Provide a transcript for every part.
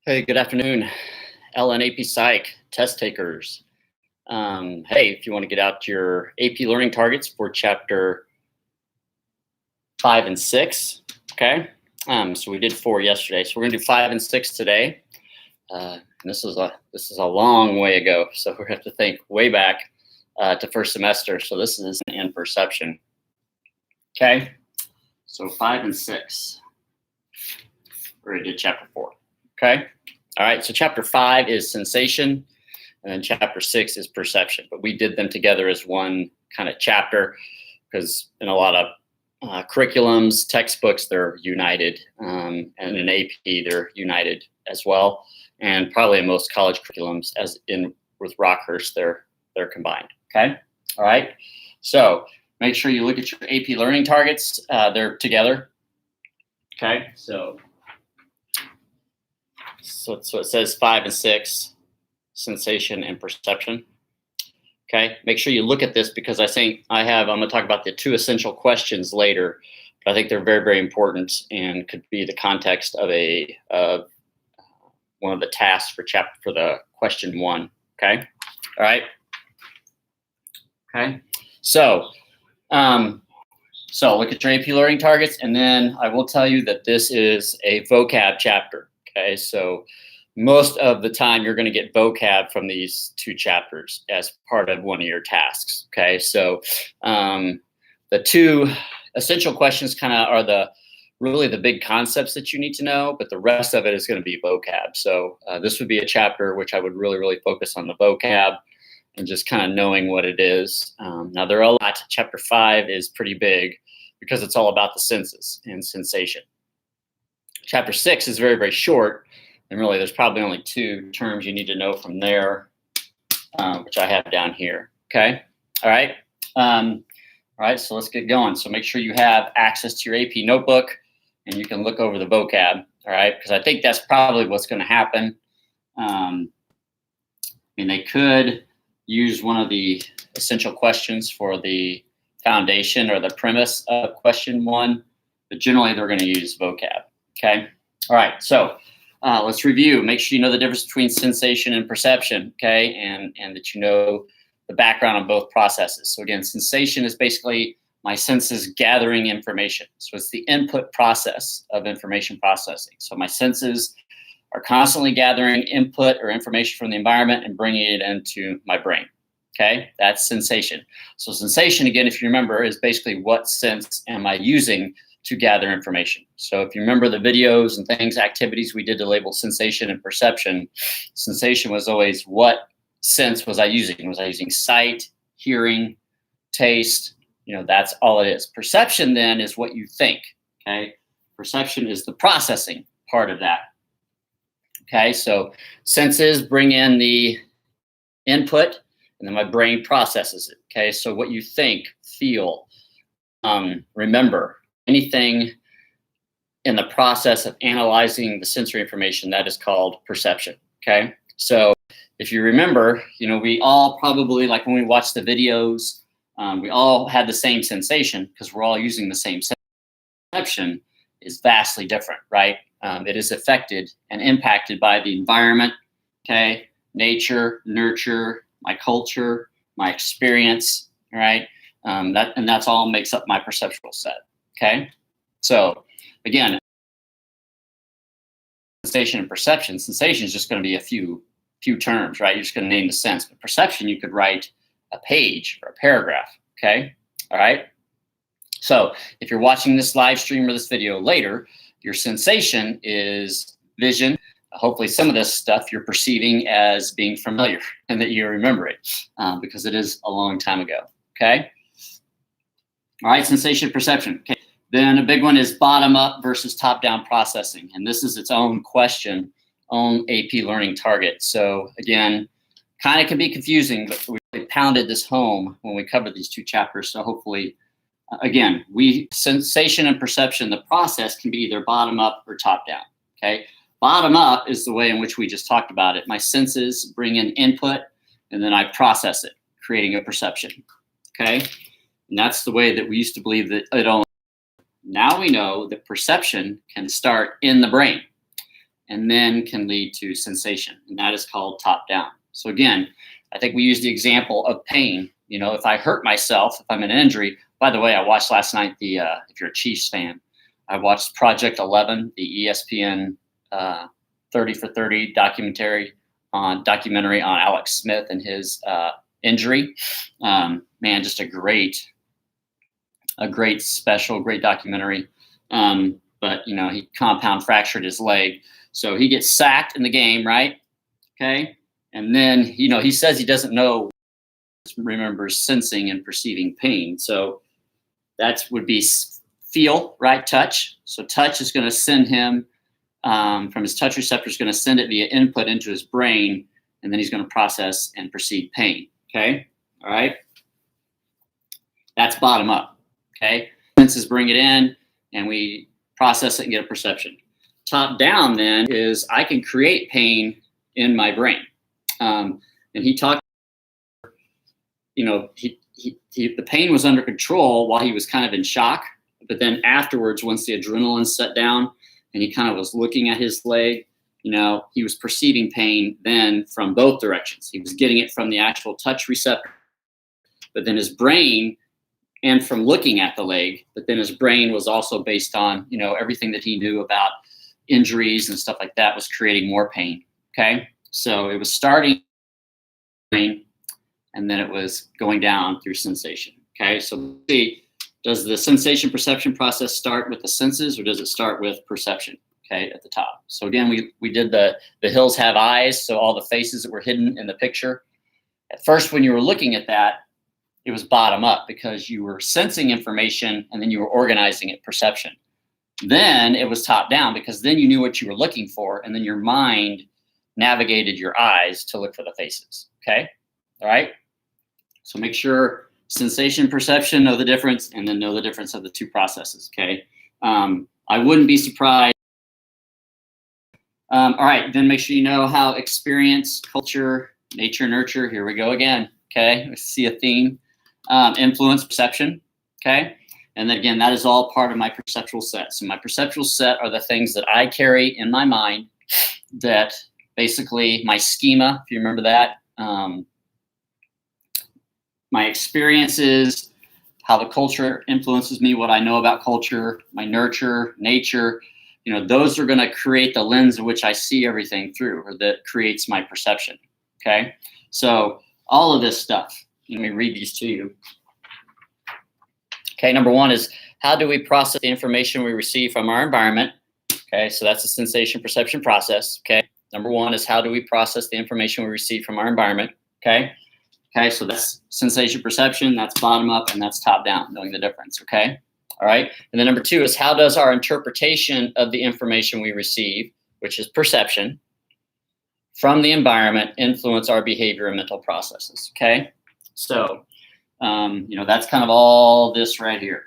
Hey, good afternoon, LNAP Psych test takers. Hey, if you want to get out your AP learning targets for chapter 5 and 6, okay? So we did 4 yesterday, so we're gonna do 5 and 6 today. And this is a long way ago, so we have to think way back to first semester. So this is in perception. Okay, so 5 and 6. We already did chapter 4. Okay. All right, so chapter 5 is sensation, and then chapter 6 is perception. But we did them together as one kind of chapter because in a lot of curriculums, textbooks, they're united, and in AP, they're united as well. And probably in most college curriculums, as in with Rockhurst, they're combined. Okay, all right. So make sure you look at your AP learning targets; they're together. Okay, so it says 5 and 6, sensation and perception. Okay, make sure you look at this because I'm going to talk about the 2 essential questions later, but I think they're very, very important and could be the context of one of the tasks for the question 1. Okay, all right. Okay, so look at your AP learning targets, and then I will tell you that this is a vocab chapter. Okay, so most of the time you're going to get vocab from these 2 chapters as part of one of your tasks. Okay, so the 2 essential questions kind of are really the big concepts that you need to know, but the rest of it is going to be vocab. So this would be a chapter which I would really, really focus on the vocab and just kind of knowing what it is. Now there are a lot. Chapter 5 is pretty big because it's all about the senses and sensation. Chapter 6 is very, very short, and really there's probably only 2 terms you need to know from there, which I have down here. Okay, all right. All right, so let's get going. So make sure you have access to your AP notebook, and you can look over the vocab. All right, because I think that's probably what's going to happen. They could use one of the essential questions for the foundation or the premise of question 1, but generally they're going to use vocab. Okay. All right. So let's review. Make sure you know the difference between sensation and perception. Okay. And that you know the background on both processes. So again, sensation is basically my senses gathering information. So it's the input process of information processing. So my senses are constantly gathering input or information from the environment and bringing it into my brain. Okay. That's sensation. So sensation, again, if you remember, is basically what sense am I using to gather information. So if you remember the videos and things, activities we did to label sensation and perception, sensation was always what sense was I using? Was I using sight, hearing, taste? That's all it is. Perception then is what you think, okay? Perception is the processing part of that. Okay, so senses bring in the input and then my brain processes it, okay? So what you think, feel, remember, anything in the process of analyzing the sensory information, that is called perception, okay? So if you remember, we all probably, like when we watch the videos, we all had the same sensation because we're all using the same sense. Perception is vastly different, right? It is affected and impacted by the environment, okay? Nature, nurture, my culture, my experience, right? That's all makes up my perceptual set. Okay, so again, sensation and perception. Sensation is just going to be a few terms, right? You're just going to name the sense. But perception, you could write a page or a paragraph. Okay, all right. So if you're watching this live stream or this video later, your sensation is vision. Hopefully, some of this stuff you're perceiving as being familiar and that you remember it because it is a long time ago. Okay. All right, sensation, perception. Okay. Then a big one is bottom-up versus top-down processing. And this is its own question, own AP learning target. So again, kind of can be confusing, but we pounded this home when we covered these 2 chapters. So hopefully, again, sensation and perception, the process can be either bottom-up or top-down, okay? Bottom-up is the way in which we just talked about it. My senses bring in input, and then I process it, creating a perception, okay? And that's the way that we used to believe that it only. Now we know that perception can start in the brain. and then can lead to sensation, and that is called top down. So again, I think we use the example of pain. You know, if I hurt myself, if I'm in an injury. By the way, I watched last night the if you're a Chiefs fan, I watched Project 11, the ESPN 30 for 30 documentary on Alex Smith and his injury. Man, just a great special, great documentary. But you know, he compound fractured his leg, so he gets sacked in the game, right? Okay, and then you know he says he doesn't know, remembers sensing and perceiving pain. So that would be feel, right? Touch. So touch is going to send him from his touch receptor is going to send it via input into his brain, and then he's going to process and perceive pain. Okay, all right. That's bottom up. Okay, senses bring it in, and we process it and get a perception. Top down then is I can create pain in my brain. And he talked, you know, the pain was under control while he was kind of in shock, but then afterwards, once the adrenaline set down and he kind of was looking at his leg, you know, he was perceiving pain then from both directions. He was getting it from the actual touch receptor, but then his brain, and from looking at the leg, but then his brain was also based on, you know, everything that he knew about injuries and stuff like that was creating more pain. Okay, so it was starting pain, and then it was going down through sensation. Okay, so see, does the sensation perception process start with the senses, or does it start with perception? Okay, at the top. So again, we did the hills have eyes, so all the faces that were hidden in the picture. At first, when you were looking at that, it was bottom up because you were sensing information and then you were organizing it, perception. Then it was top down because then you knew what you were looking for, and then your mind navigated your eyes to look for the faces. Okay, all right. So make sure sensation, perception, know the difference, and then know the difference of the two processes. Okay, I wouldn't be surprised. All right, then make sure you know how experience, culture, nature, nurture. Here we go again. Okay, we see a theme. Influence perception. Okay, and then again, that is all part of my perceptual set. So my perceptual set are the things that I carry in my mind that basically my schema, if you remember that, my experiences, how the culture influences me, what I know about culture, my nurture, nature, you know, those are going to create the lens in which I see everything through, or that creates my perception. Okay, so all of this stuff. Let me read these to you. Okay, number one is, how do we process the information we receive from our environment? Okay, so that's the sensation perception process. Okay, number one is, how do we process the information we receive from our environment? Okay, so that's sensation perception, that's bottom up, and that's top down, knowing the difference. Okay, all right. And then number two is, how does our interpretation of the information we receive, which is perception, from the environment influence our behavior and mental processes? Okay. So, you know, that's kind of all this right here.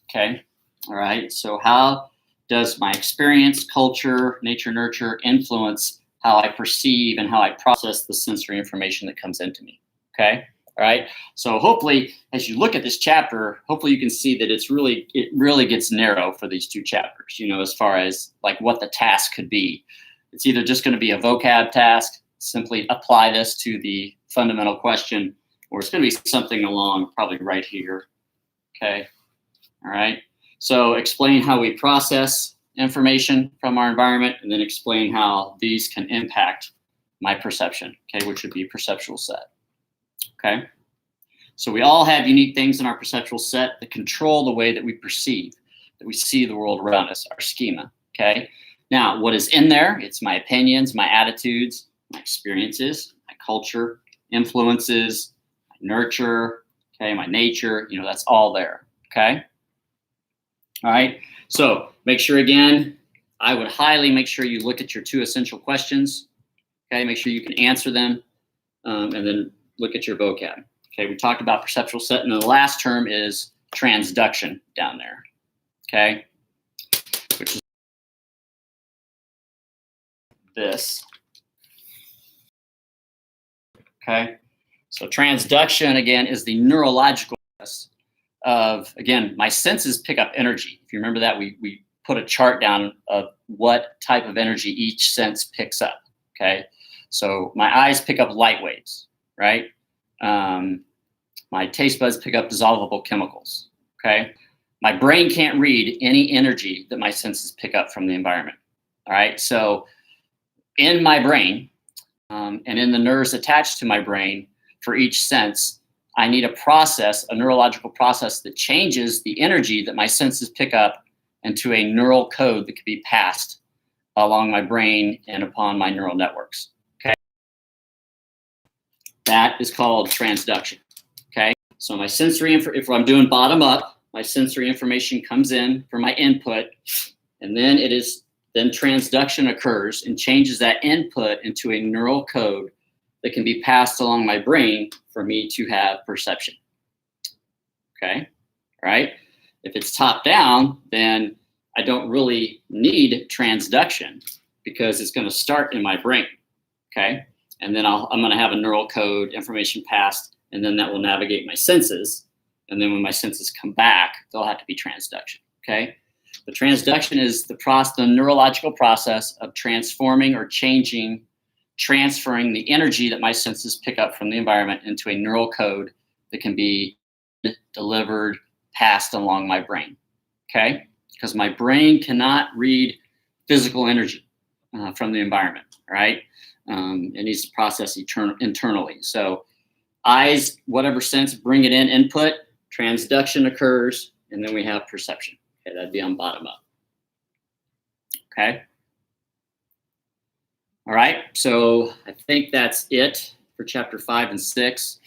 Okay. All right. So how does my experience, culture, nature, nurture influence how I perceive and how I process the sensory information that comes into me? Okay. All right. So hopefully, as you look at this chapter, hopefully you can see that it really gets narrow for these two chapters, you know, as far as like what the task could be. It's either just going to be a vocab task, simply apply this to the fundamental question, or it's going to be something along probably right here. Okay. All right. So explain how we process information from our environment, and then explain how these can impact my perception. Okay. Which would be perceptual set. Okay. So we all have unique things in our perceptual set that control the way that we perceive, that we see the world around us, our schema. Okay. Now, what is in there? It's my opinions, my attitudes, my experiences, my culture, influences, nurture, okay, my nature, you know, that's all there. Okay. All right. So make sure, again, I would highly make sure you look at your two essential questions. Okay. Make sure you can answer them, and then look at your vocab. Okay. We talked about perceptual set, and the last term is transduction down there. Okay. Which is this. Okay. So transduction, again, is the neurological process of, again, my senses pick up energy. If you remember that, we put a chart down of what type of energy each sense picks up, okay? So my eyes pick up light waves, right? My taste buds pick up dissolvable chemicals, okay? My brain can't read any energy that my senses pick up from the environment, all right? So in my brain and in the nerves attached to my brain for each sense, I need a process, a neurological process that changes the energy that my senses pick up into a neural code that can be passed along my brain and upon my neural networks, okay? That is called transduction, okay? So my sensory, if I'm doing bottom up, my sensory information comes in for my input, and then then transduction occurs and changes that input into a neural code that can be passed along my brain for me to have perception, okay? Right? If it's top down, then I don't really need transduction because it's going to start in my brain, okay? And then I'm going to have a neural code information passed, and then that will navigate my senses. And then when my senses come back, they'll have to be transduction, okay? The transduction is the neurological process of transforming or transferring the energy that my senses pick up from the environment into a neural code that can be delivered, passed along my brain, okay? Because my brain cannot read physical energy from the environment, right? It needs to process internally. So eyes, whatever sense, bring it in, input, transduction occurs, and then we have perception. Okay, that'd be on bottom up. Okay. All right, so I think that's it for chapter 5 and 6.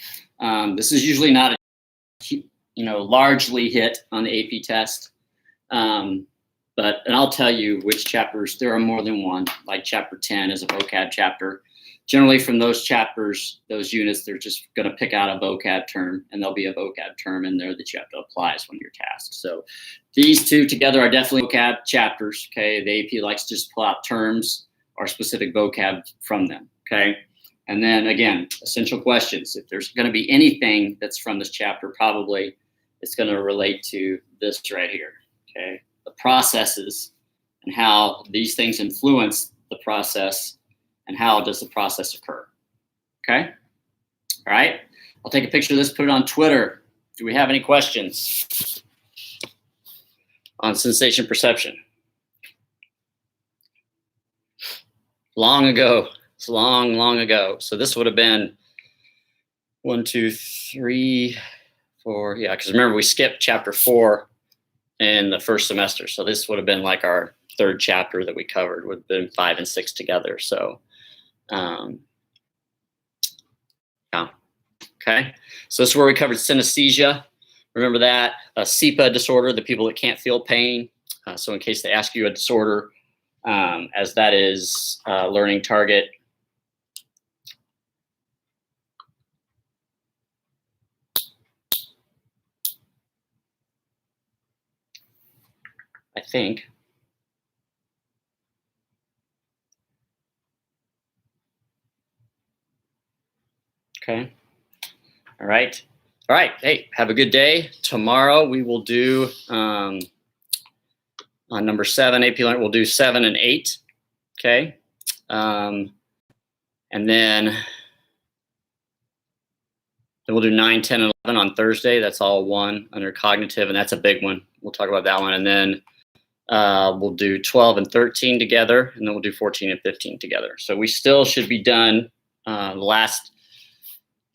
This is usually not a largely hit on the AP test. And I'll tell you which chapters, there are more than one, like chapter 10 is a vocab chapter. Generally from those chapters, those units, they're just gonna pick out a vocab term, and there'll be a vocab term in there that you have to apply as one of your tasks. So these two together are definitely vocab chapters, okay? The AP likes to just pull out terms or specific vocab from them, okay? And then again, essential questions. If there's gonna be anything that's from this chapter, probably it's gonna relate to this right here, okay? The processes and how these things influence the process and how does the process occur, okay? All right, I'll take a picture of this, put it on Twitter. Do we have any questions on sensation perception? Long ago, it's long, long ago. So this would have been 1, 2, 3, 4, yeah, because remember we skipped chapter 4 in the first semester. So this would have been like our 3rd chapter that we covered, would have been 5 and 6 together. So, yeah, okay. So this is where we covered synesthesia. Remember that, a SEPA disorder, the people that can't feel pain. So in case they ask you a disorder, as that is learning target. I think. Okay. All right. All right. Hey, have a good day. Tomorrow we will do on number 7, AP Learn, we'll do 7 and 8. Okay. And then we'll do 9, 10, and 11 on Thursday. That's all one under cognitive, and that's a big one. We'll talk about that one. And then we'll do 12 and 13 together, and then we'll do 14 and 15 together. So we still should be done. The last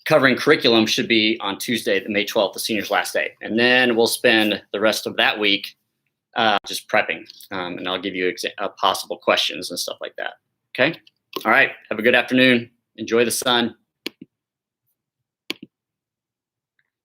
covering curriculum should be on Tuesday, the May 12th, the seniors' last day. And then we'll spend the rest of that week just prepping, and I'll give you possible questions and stuff like that. Okay? All right. Have a good afternoon. Enjoy the sun.